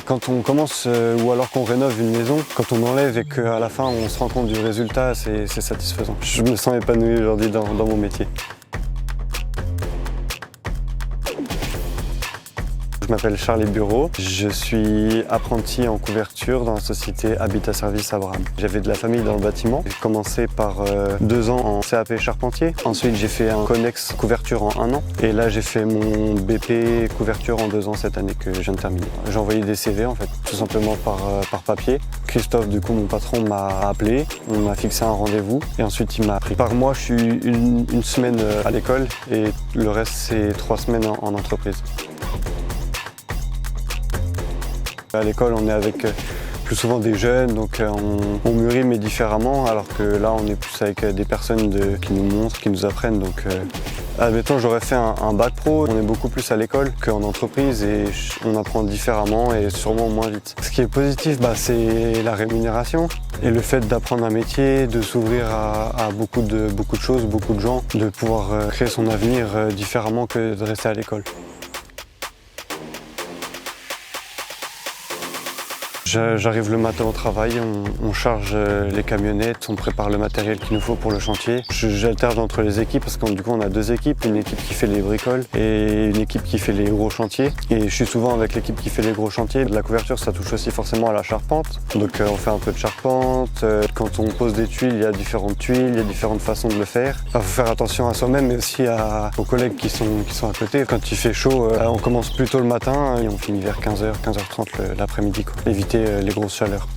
Quand on commence ou alors qu'on rénove une maison, quand on enlève et qu'à la fin on se rend compte du résultat, c'est satisfaisant. Je me sens épanoui aujourd'hui dans mon métier. Je m'appelle Charles Bureau, je suis apprenti en couverture dans la société Habitat Service Abraham. J'avais de la famille dans le bâtiment. J'ai commencé par 2 ans en CAP charpentier. Ensuite j'ai fait un connex couverture en 1 an. Et là j'ai fait mon BP couverture en 2 ans cette année que je viens de terminer. J'ai envoyé des CV en fait, tout simplement par papier. Christophe, du coup mon patron, m'a appelé, on m'a fixé un rendez-vous et ensuite il m'a appris. Par mois je suis une semaine à l'école et le reste c'est 3 semaines en entreprise. À l'école, on est avec plus souvent des jeunes, donc on mûrit mais différemment, alors que là, on est plus avec des personnes qui nous montrent, qui nous apprennent. Donc, admettons, j'aurais fait un bac pro, on est beaucoup plus à l'école qu'en entreprise et on apprend différemment et sûrement moins vite. Ce qui est positif, c'est la rémunération et le fait d'apprendre un métier, de s'ouvrir à beaucoup de choses, beaucoup de gens, de pouvoir créer son avenir différemment que de rester à l'école. J'arrive le matin au travail, on charge les camionnettes, on prépare le matériel qu'il nous faut pour le chantier. J'alterne entre les équipes parce qu'on on a 2 équipes, une équipe qui fait les bricoles et une équipe qui fait les gros chantiers. Et je suis souvent avec l'équipe qui fait les gros chantiers. La couverture, ça touche aussi forcément à la charpente. Donc on fait un peu de charpente. Quand on pose des tuiles, il y a différentes tuiles, il y a différentes façons de le faire. Il faut faire attention à soi-même mais aussi aux collègues qui sont à côté. Quand il fait chaud, on commence plus tôt le matin et on finit vers 15h, 15h30 l'après-midi. Éviter les grosses chaleurs.